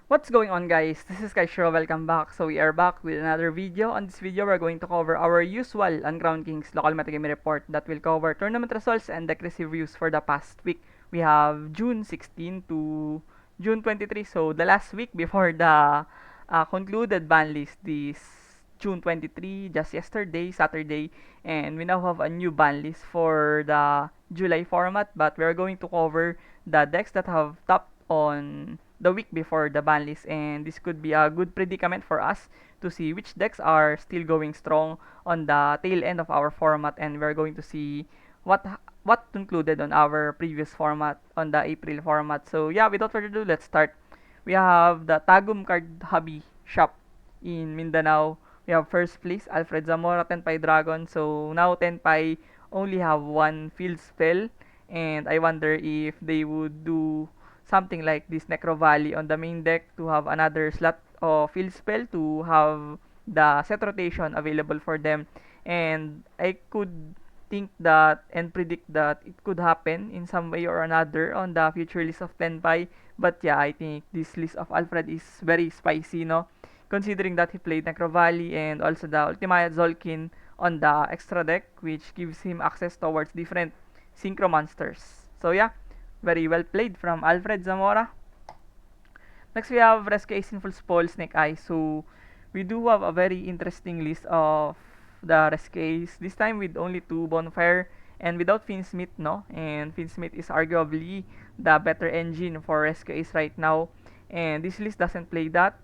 What's going on, guys? This is Kaishiro, welcome back. So we are back with another video. On this video, we're going to cover our usual Uncrowned Kings local metagame report that will cover tournament results and deck reviews for the past week. We have June 16 to June 23, so the last week before the concluded ban list this June 23, just yesterday, Saturday, and we now have a new ban list for the July format, but we're going to cover the decks that have topped on the week before the ban list, and this could be a good predicament for us to see which decks are still going strong on the tail end of our format, and we're going to see what concluded on our previous format on the April format. So yeah, without further ado, let's start. We have the Tagum Card Hobby Shop in Mindanao. We have first place Alfred Zamora Tenpai Dragon. So now Tenpai only have one field spell, and I wonder if they would do something like this Necro Valley on the main deck to have another slot of field spell to have the set rotation available for them. And I could think that and predict that it could happen in some way or another on the future list of Tenpai. But yeah, I think this list of Alfred is very spicy, no? Considering that he played Necro Valley and also the Ultimate Zolkin on the extra deck, which gives him access towards different synchro monsters. So yeah, very well played from Alfred Zamora. Next we have Rescue Sinful Spoil Snake Eyes. So we do have a very interesting list of the Rescues. This time with only two Bonfire and without Finsmith, no? And Finsmith is arguably the better engine for Rescues right now. And this list doesn't play that.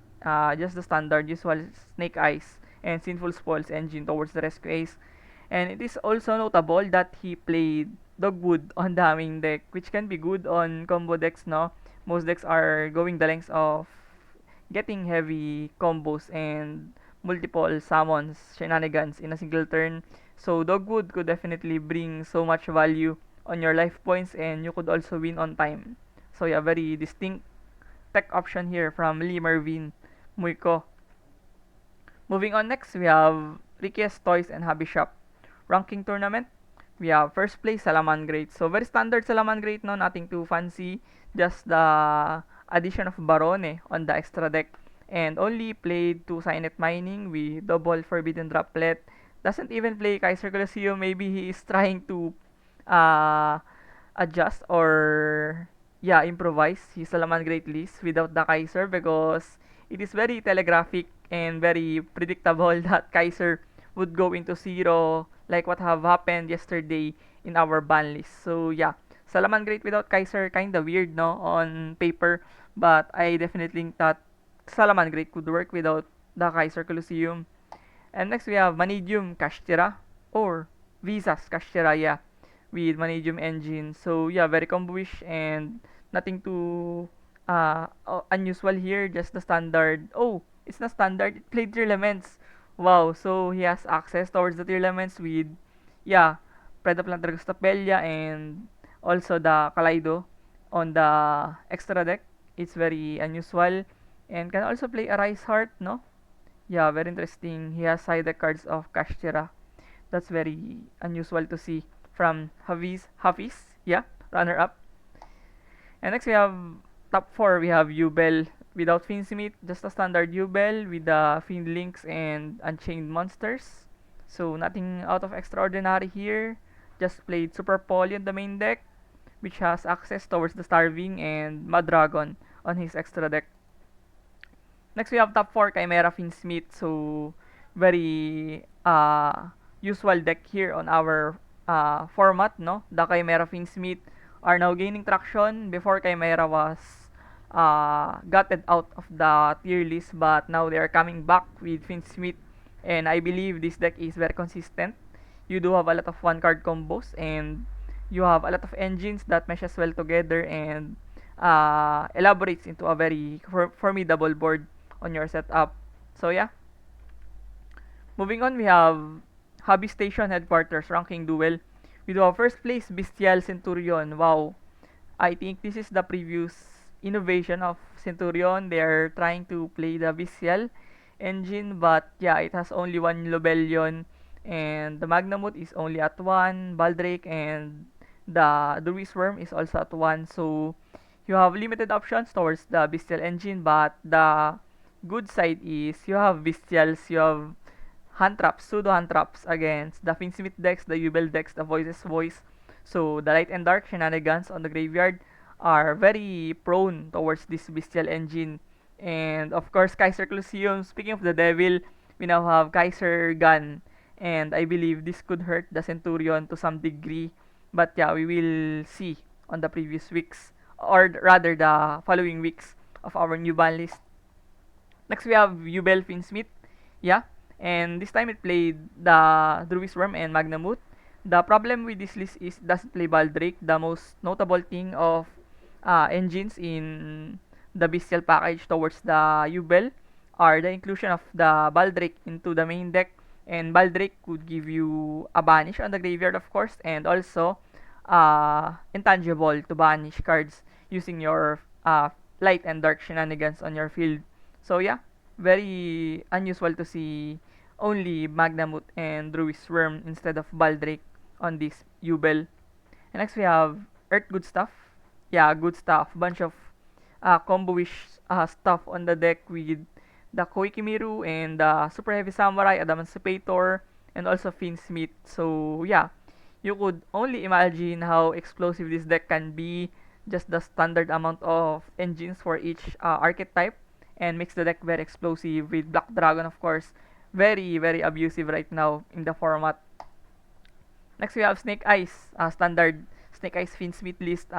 Just the standard usual Snake Eyes and Sinful Spoils engine towards the Rescues. And it is also notable that he played Dogwood on the main deck, which can be good on combo decks, no? Most decks are going the lengths of getting heavy combos and multiple summons shenanigans in a single turn. So Dogwood could definitely bring so much value on your life points, and you could also win on time. So yeah, very distinct tech option here from Lee Mervin Muiko. Moving on, next we have Rias Toys and Hobby Shop ranking tournament. We have first place Salaman Great. So very standard Salaman Great, no, nothing too fancy. Just the addition of Barone on the extra deck, and only played 2 Signet Mining with double Forbidden Droplet. Doesn't even play Kaiser Colosseum. Maybe he is trying to uh, adjust or yeah, improvise his Salaman Great list without the Kaiser, because it is very telegraphic and very predictable that Kaiser would go into zero like what have happened yesterday in our ban list. So yeah, Salaman Great without Kaiser kinda weird, no, on paper, but I definitely think that Salaman Great could work without the Kaiser Colosseum. And next we have Manidium Kashtira or Visas Kashtira, yeah, with Manidium engine. So yeah, very combo-ish and nothing too unusual here, just the standard. Oh, it's not standard, it played Tier Elements. Wow, so he has access towards the Tier Elements with, yeah, Predaplantar Gustapelia and also the Kaleido on the extra deck. It's very unusual and can also play Arise Heart, no? Yeah, very interesting. He has side deck cards of Kashtira. That's very unusual to see from Hafiz, yeah, runner up. And next we have top 4, we have Yubel without Finsmith, just a standard Yubel with the Fiend Links and Unchained Monsters. So nothing out of extraordinary here. Just played Super Poly on the main deck, which has access towards the Starving and Mud Dragon on his extra deck. Next we have top 4 Chimera Finsmith. So very usual deck here on our format, no? The Chimera Finsmith are now gaining traction. Before Chimera was gutted out of the tier list, but now they are coming back with Finsmith, and I believe this deck is very consistent. You do have a lot of one card combos, and you have a lot of engines that meshes well together and elaborates into a very formidable board on your setup. So yeah, moving on, we have Hobby Station Headquarters ranking duel. We do have first place Bestial Centurion. Wow, I think this is the previous innovation of Centurion. They are trying to play the Bestial engine, but yeah, it has only one Lobelion, and the Magnamut is only at 1, Baldrake and the Druis Worm is also at 1. So You have limited options towards the Bestial engine, but the good side is you have Bestials, you have hand traps, pseudo hand traps against the Finsmith decks, the Yubel decks, the Voiceless Voice. So the light and dark shenanigans on the graveyard are very prone towards this Bestial engine. And of course, Kaiser Colosseum. Speaking of the devil, we now have Kaiser Gun. And I believe this could hurt the Centurion to some degree. But yeah, we will see on the previous weeks, or rather the following weeks of our new ban list. Next, we have Yubel Finsmith. Yeah, and this time it played the Druid's Worm and Magnamut. The problem with this list is it doesn't play Baldrake. The most notable thing of engines in the Bestial package towards the Yubel are the inclusion of the Baldrake into the main deck. And Baldrake could give you a banish on the graveyard, of course, and also intangible to banish cards using your light and dark shenanigans on your field. So yeah, very unusual to see only Magnamut and Druid's Worm instead of Baldrake on this Yubel. And next we have Earth Good Stuff. Yeah, good stuff. Bunch of combo-ish stuff on the deck with the Koikimiru and the Super Heavy Samurai, Adamantipator, and also Finsmith. So yeah, you could only imagine how explosive this deck can be. Just the standard amount of engines for each archetype and makes the deck very explosive with Black Dragon, of course. Very, very abusive right now in the format. Next, we have Snake Eyes. Standard Snake Eyes Finsmith list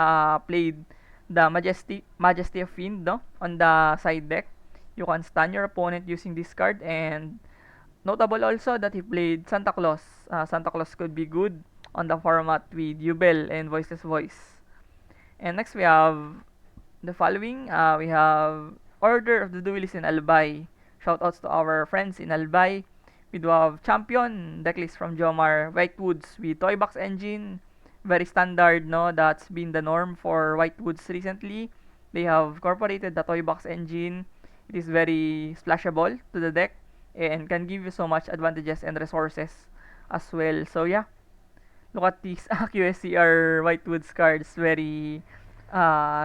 played the Majesty of Fiend, no? On the side deck. You can stun your opponent using this card, and notable also that he played Santa Claus. Santa Claus could be good on the format with Yubel and Voiceless Voice. And next we have the following. We have Order of the Duelist in Albai. Shoutouts to our friends in Albai. We do have Champion, decklist from Jomar, Whitewoods with Toy Box Engine. Very standard, no? That's been the norm for Whitewoods recently. They have incorporated the Toy Box Engine. It is very splashable to the deck and can give you so much advantages and resources as well. So yeah, look at these QSCR Whitewoods cards. Very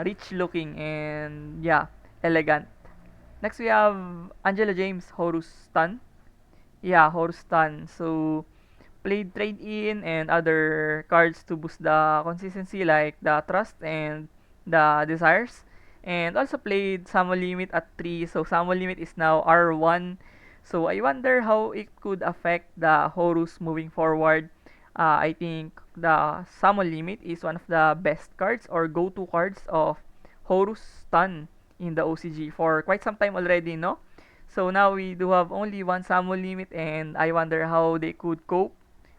rich looking and yeah, elegant. Next we have Angela James Horus Stun. Yeah, Horus Stun. So played Trade In and other cards to boost the consistency like the Trust and the Desires. And also played Summon Limit at 3. So Summon Limit is now R1. So I wonder how it could affect the Horus moving forward. I think the Summon Limit is one of the best cards or go-to cards of Horus Stun in the OCG for quite some time already, no? So now we do have only one Summon Limit, and I wonder how they could cope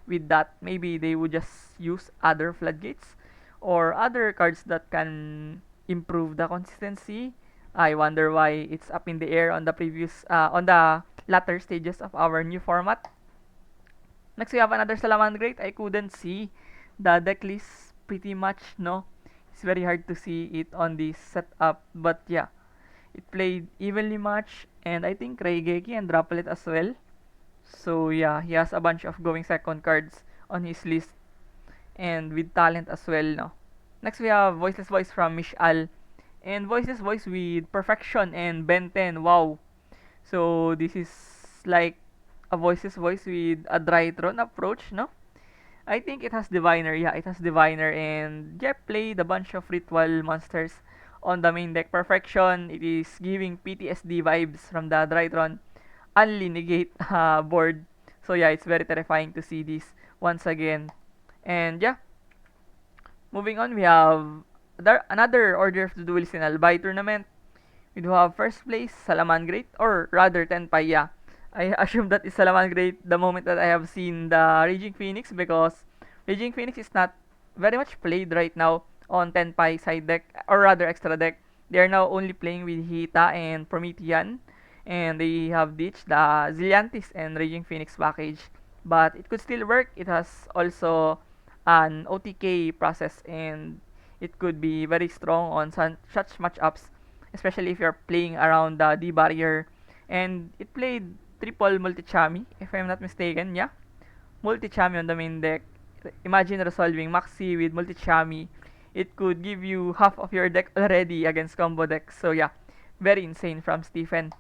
with that. Maybe they would just use other Floodgates or other cards that can improve the consistency. I wonder why it's up in the air on the previous on the latter stages of our new format. Next we have another Salamangreat. I couldn't see the deck list pretty much, no. It's very hard to see it on this setup, but yeah, it played evenly matched, and I think Raigeki and Droplet as well. So yeah, he has a bunch of going second cards on his list and with talent as well, no. Next we have Voiceless Voice from Mishal and Voiceless Voice with Perfection and Ben 10. Wow. So this is like a Voiceless Voice with a Drytron approach, no? I think it has Diviner. Yeah, it has Diviner, and yeah, played a bunch of ritual monsters on the main deck. Perfection. It is giving PTSD vibes from the Drytron Only Negate board. So yeah, it's very terrifying to see this once again. And yeah, moving on, we have another Order of the Duelist in Albai tournament. We do have first place Salamangreat, or rather Tenpai. Yeah, I assume that is Salamangreat the moment that I have seen the Raging Phoenix, because Raging Phoenix is not very much played right now on Tenpai side deck, or rather extra deck. They are now only playing with Hita and Promethean, and they have ditched the Zilliantis and Raging Phoenix package. But it could still work. It has also an OTK process, and it could be very strong on such matchups, especially if you're playing around the D barrier. And it played triple multi-chami, if I'm not mistaken. Yeah, multi-chami on the main deck. Imagine resolving Maxi with multi-chami it could give you half of your deck already against combo decks. So yeah, very insane from Stephen.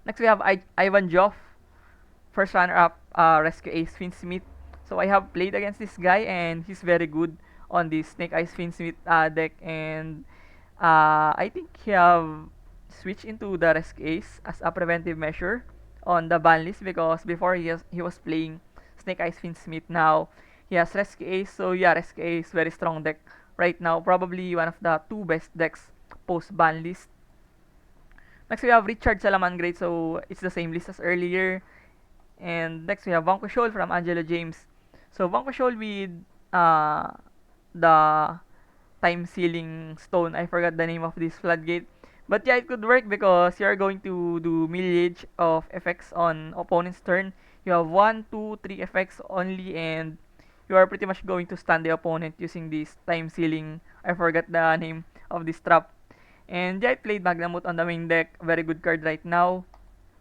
Next we have Ivan Joff, first runner-up, Rescue Ace Finsmith. So I have played against this guy and he's very good on this Snake Eyes Finsmith deck, and I think he have switched into the Rescue Ace as a preventive measure on the ban list, because before he was playing Snake Eyes Finsmith. Now he has Rescue Ace, so yeah, Rescue Ace very strong deck right now, probably one of the two best decks post ban list. Next we have Richard Salaman Great, so it's the same list as earlier. And next we have Vanquishol from Angelo James. So Vanquishol with the time sealing stone. I forgot the name of this floodgate. But yeah, it could work because you're going to do millage of effects on opponent's turn. You have 1, 2, 3 effects only, and you are pretty much going to stun the opponent using this time sealing. I forgot the name of this trap. And yeah, I played Magnamut on the main deck. Very good card right now.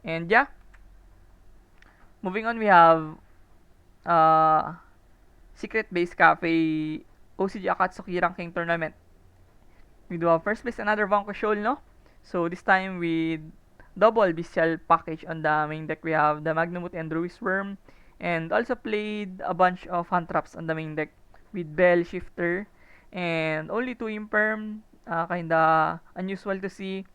And yeah, moving on, we have uh, Secret Base Cafe OCG Akatsuki ranking tournament. We do have first place another Vanquishol, no? So this time with double bestial package on the main deck. We have the Magnamut and Druis Worm, and also played a bunch of hand traps on the main deck with Bell Shifter and only 2 Imperm, kinda unusual to see,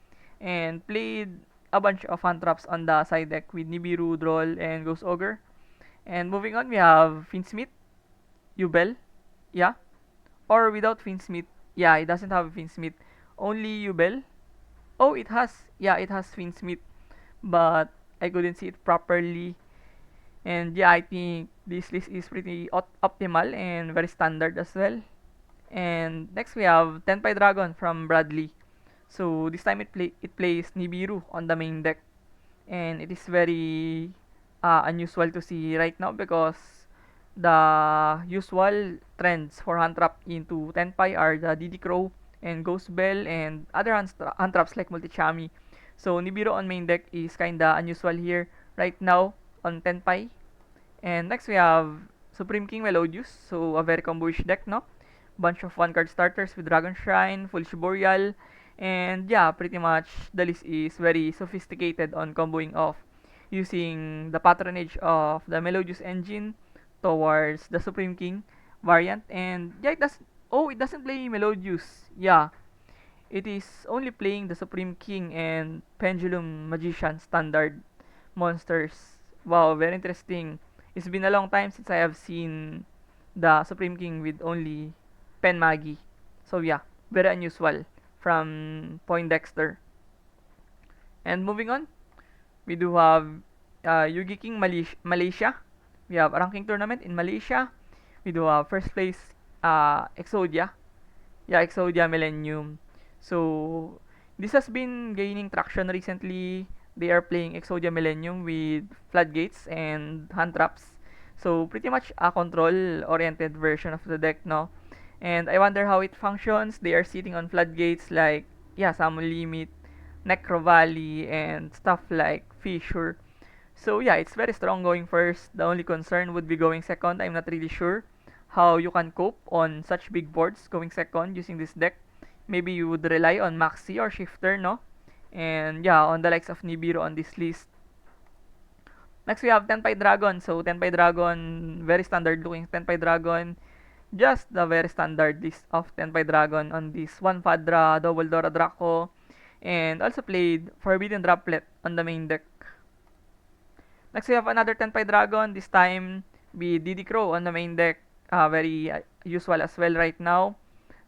and played a bunch of hand traps on the side deck with Nibiru, Droll, and Ghost Ogre. And moving on, we have Finsmith, Yubel, yeah, or without Finsmith. Yeah, it doesn't have Finsmith. Only Yubel. Oh, it has. Yeah, it has Finsmith, but I couldn't see it properly. And yeah, I think this list is pretty optimal and very standard as well. And next we have Tenpai Dragon from Bradley. So this time it plays Nibiru on the main deck, and it is very unusual to see right now because the usual trends for hand trap into Tenpai are the DD Crow and Ghost Bell and other hand traps like Multichami. So Nibiru on main deck is kinda unusual here right now on Tenpai. And next we have Supreme King Melodius, so a very combo-ish deck, no? Bunch of 1-card starters with Dragon Shrine, Foolish Boreal, and yeah, pretty much the list is very sophisticated on comboing off using the patronage of the Melodius engine towards the Supreme King variant. And yeah, it doesn't play Melodius. Yeah, it is only playing the Supreme King and Pendulum Magician standard monsters. Wow, very interesting. It's been a long time since I have seen the Supreme King with only Pen Magi. So yeah, very unusual from Poindexter. And moving on, we do have Yugi King Malaysia. We have a ranking tournament in Malaysia. We do have first place Exodia. Yeah, Exodia Millennium. So this has been gaining traction recently. They are playing Exodia Millennium with floodgates and hand traps. So pretty much a control-oriented version of the deck, no? And I wonder how it functions. They are sitting on floodgates like, yeah, Summon Limit, Necro Valley, and stuff like Fissure. So yeah, it's very strong going first. The only concern would be going second. I'm not really sure how you can cope on such big boards going second using this deck. Maybe you would rely on Maxi or Shifter, no? And yeah, on the likes of Nibiru on this list. Next we have Tenpai Dragon. So Tenpai Dragon, very standard looking Tenpai Dragon. Just the very standard list of Tenpai Dragon on this one Fadra, Double Dora Draco, and also played Forbidden Droplet on the main deck. Next we have another Tenpai Dragon, this time with DD Crow on the main deck. Very usual as well right now.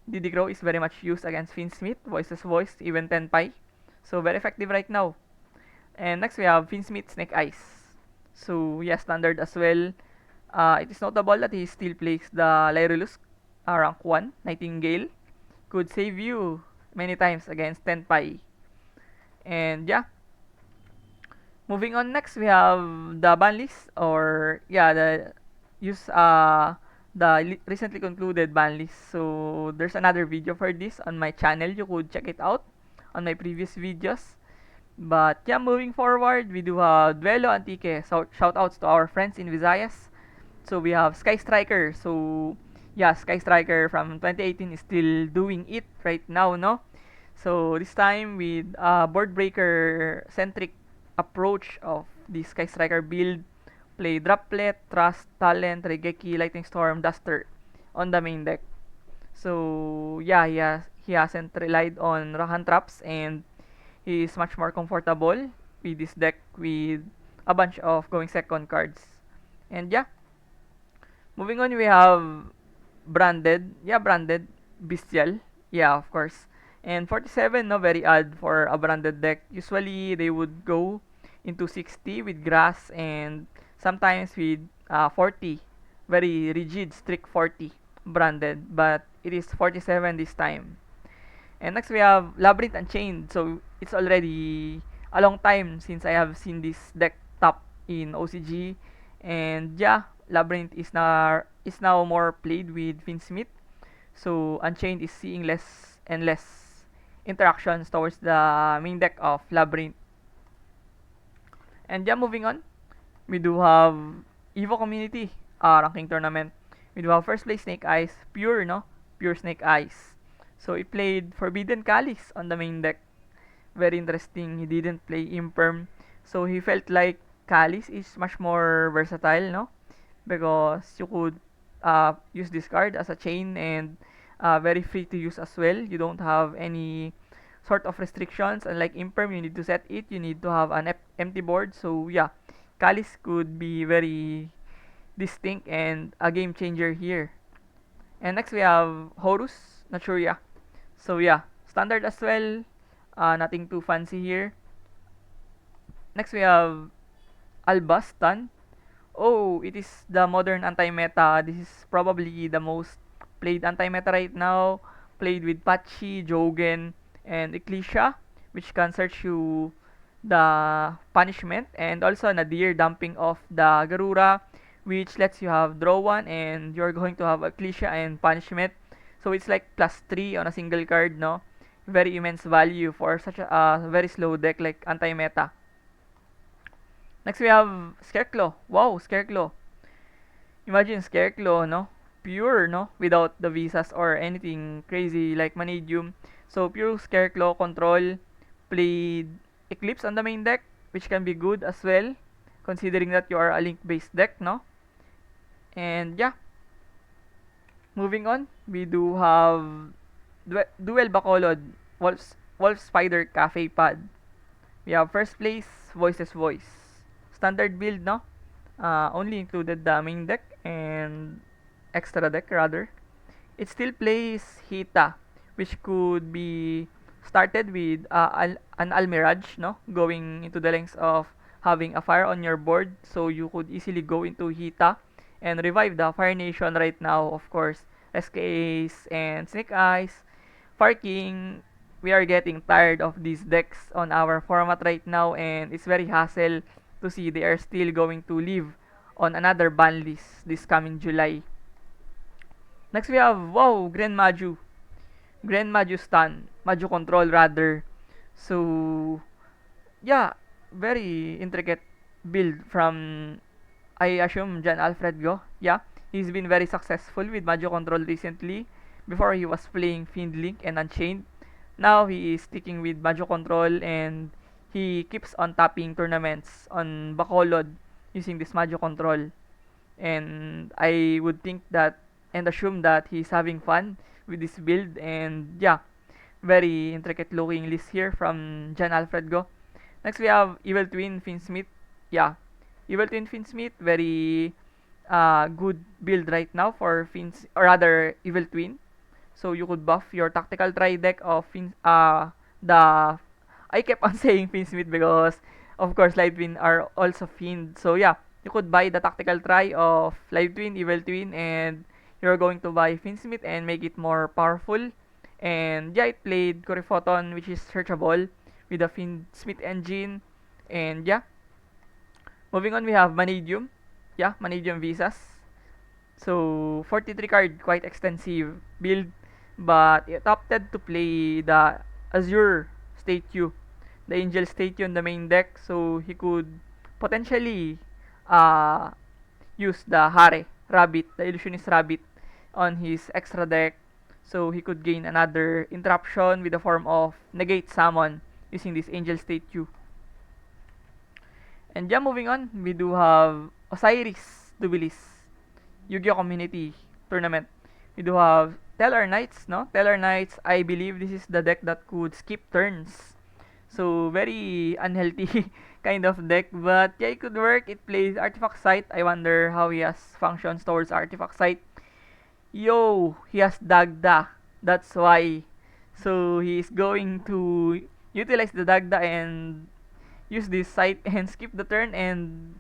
DD Crow is very much used against Finsmith, Voiceless Voice, even Tenpai. So very effective right now. And next we have Finsmith Snake Eyes. So yeah, standard as well. It is notable that he still plays the Lyrulus rank 1, Nightingale. Could save you many times against Tenpai. And yeah, moving on, next we have the ban list, or yeah, the recently concluded ban list. So there's another video for this on my channel. You could check it out on my previous videos. But yeah, moving forward, we do have Duelo Antique. So shout outs to our friends in Visayas. So we have Sky Striker. So yeah, Sky Striker from 2018 is still doing it right now, no? So this time with board breaker centric approach of the Sky Striker build, play Droplet, Trust, Talent, Regeki, Lightning Storm, Duster on the main deck. So yeah, he hasn't relied on Rahan traps, and he is much more comfortable with this deck with a bunch of going second cards. And yeah, moving on, we have branded Bestial, yeah, of course. And 47, no, very odd for a branded deck. Usually they would go into 60 with grass and sometimes with 40, very rigid, strict 40 branded, but it is 47 this time. And next we have Labyrinth Unchained. So it's already a long time since I have seen this deck top in OCG. And yeah, Labyrinth is now more played with Finsmith. So Unchained is seeing less and less interactions towards the main deck of Labyrinth. And yeah, moving on, we do have Evo Community ranking tournament. We do have first place Snake Eyes, pure, no? Pure Snake Eyes. So he played Forbidden Calice on the main deck. Very interesting. He didn't play Imperm. So he felt like Calice is much more versatile, no? Because you could use this card as a chain and very free to use as well. You don't have any sort of restrictions. Unlike Imperm, you need to set it. You need to have an empty board. So yeah, Calice could be very distinct and a game changer here. And next we have Horus, Naturia. So yeah, standard as well. Nothing too fancy here. Next we have Albastan. Oh, it is the modern anti-meta. This is probably the most played anti-meta right now. Played with Pachi, Jogen, and Ecclesia, which can search you the punishment, and also Nadir dumping off the Garura, which lets you have draw one, and you're going to have Ecclesia and punishment. So it's like plus 3 on a single card, no? Very immense value for such a very slow deck like anti-meta. Next we have Scareclaw. Wow, Scareclaw. Imagine Scareclaw, no? Pure, no? Without the visas or anything crazy like Manadium. So pure Scareclaw control. Played Eclipse on the main deck, which can be good as well, considering that you are a link-based deck, no? And yeah, moving on, we do have Duel Bacolod, Wolf Spider Cafe Pad. We have first place, Voiceless Voice. Standard build, no? Only included the main deck and extra deck, rather. It still plays Hita, which could be started with an Almirage, no? Going into the lengths of having a fire on your board, so you could easily go into Hita and revive the Fire Nation right now, of course. SKAs and Snake Eyes, Fire King. We are getting tired of these decks on our format right now, and it's very hassle to see they are still going to live on another ban list this coming July. Next we have, wow, Grand Maju stun, Maju control rather. So yeah, very intricate build from, I assume, Jan Alfred Go. Yeah, he's been very successful with Maju control recently. Before he was playing Fiend Link and Unchained. Now he is sticking with Maju control, and he keeps on tapping tournaments on Bacolod using this Maju control. And I would think that and assume that he's having fun with this build. And yeah, very intricate looking list here from Jan Alfred Go. Next we have Evil Twin Finsmith. Yeah, Evil Twin Finsmith, very good build right now for Fins, or rather Evil Twin. So you could buff your tactical try deck of the I kept on saying Finsmith because of course Live Twin are also Fiend. So yeah, you could buy the tactical try of Live Twin, Evil Twin, and you're going to buy Finsmith and make it more powerful. And yeah, it played Coriphoton, which is searchable with the Finsmith engine. And yeah, moving on, we have Manadium. Yeah, Manadium Visas. So 43 card, quite extensive build, but it opted to play the Azure statue, the Angel statue in the main deck, so he could potentially uh, use the Hare Rabbit, the Illusionist Rabbit, on his extra deck, so he could gain another interruption with the form of negate summon using this Angel Statue. And yeah, moving on, we do have Osiris Dubilis, Yu-Gi-Oh! Community Tournament. We do have Teller Knights, no? Teller Knights, I believe this is the deck that could skip turns. So, very unhealthy kind of deck. But yeah, it could work. It plays Artifact Sight. I wonder how he has functions towards Artifact Sight. Yo, he has Dagda. That's why. So, he's going to utilize the Dagda and use this Sight and skip the turn and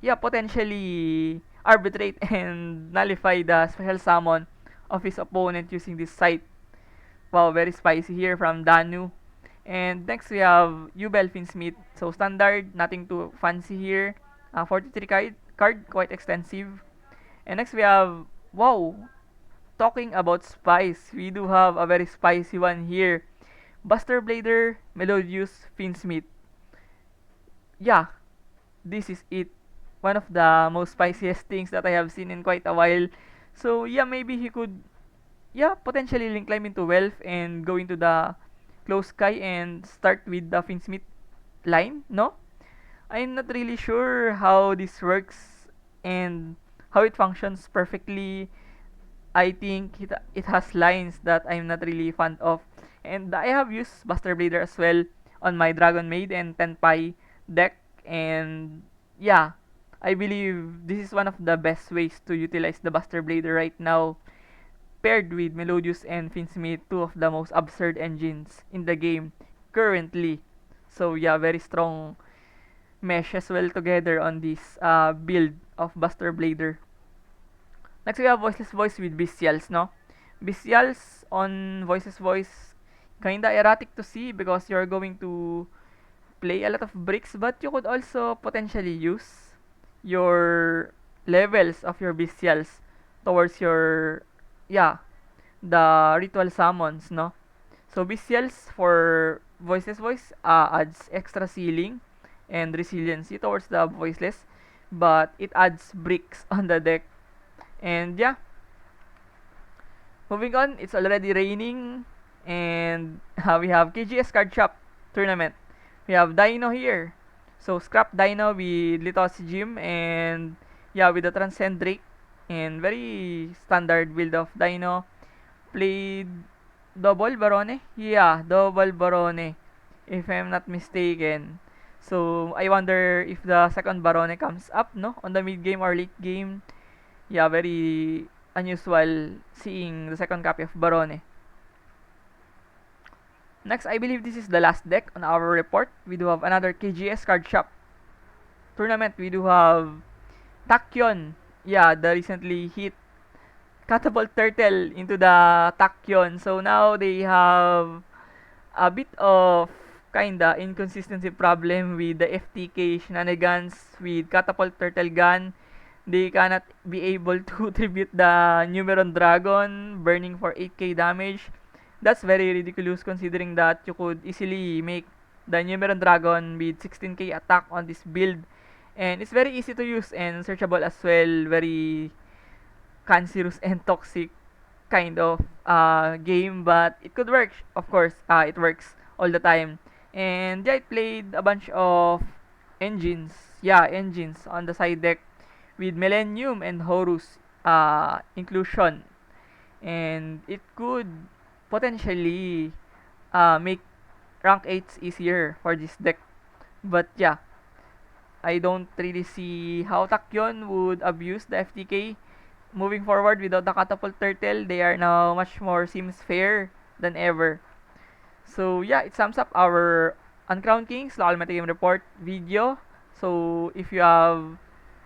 yeah, potentially arbitrate and nullify the special summon of his opponent using this Sight. Wow, very spicy here from Danu. And next we have Ubel Finsmith. So standard, nothing too fancy here. 43 card, quite extensive. And next we have, wow, talking about spice, we do have a very spicy one here. Buster Blader, Melodious Finsmith. Yeah, this is it. One of the most spiciest things that I have seen in quite a while. So yeah, maybe he could, yeah, potentially link climb into Wealth and go into the Close Sky and start with the Finsmith line, no? I'm not really sure how this works and how it functions perfectly. I think it has lines that I'm not really fond of. And I have used Buster Blader as well on my Dragon Maid and Tenpai deck. And yeah, I believe this is one of the best ways to utilize the Buster Blader right now. Paired with Melodious and Finsmith, two of the most absurd engines in the game currently. So yeah, very strong mesh as well together on this build of Buster Blader. Next we have Voiceless Voice with Bestials, no? Bestials on Voiceless Voice, kinda erratic to see because you're going to play a lot of bricks, but you could also potentially use your levels of your Bestials towards your, yeah, the ritual summons, no? So Bestials for Voiceless Voice adds extra ceiling and resiliency towards the Voiceless, but it adds bricks on the deck. And yeah, moving on, it's already raining, and we have KGS Card Shop Tournament. We have Dino here. So scrap Dino with Litos Gym and yeah, with the Transcend Drake. And very standard build of Dino. Played double Barone? Yeah, double Barone. If I'm not mistaken. So I wonder if the second Barone comes up, no? On the mid game or late game. Yeah, very unusual seeing the second copy of Barone. Next, I believe this is the last deck on our report. We do have another KGS Card Shop Tournament. We do have Tachyon. Yeah, the recently hit Catapult Turtle into the Tachyon. So now they have a bit of kinda inconsistency problem with the FTK shenanigans with Catapult Turtle Gun. They cannot be able to tribute the Numeron Dragon, burning for 8k damage. That's very ridiculous considering that you could easily make the Numeron Dragon with 16k attack on this build. And it's very easy to use and searchable as well. Very cancerous and toxic kind of game, but it could work. Of course, it works all the time. And yeah, it played a bunch of engines. Yeah, engines on the side deck with Millennium and Horus inclusion. And it could potentially make rank 8s easier for this deck. But yeah, I don't really see how Tachyon would abuse the FTK. Moving forward without the Catapult Turtle, they are now much more seems fair than ever. So yeah, it sums up our Uncrowned Kings Local Metagame Report video. So if you have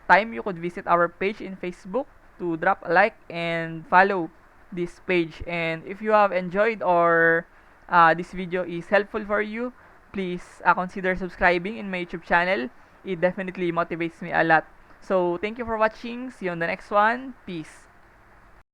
time, you could visit our page in Facebook to drop a like and follow this page. And if you have enjoyed or this video is helpful for you, please consider subscribing in my YouTube channel. It definitely motivates me a lot. So thank you for watching. See you on the next one. Peace.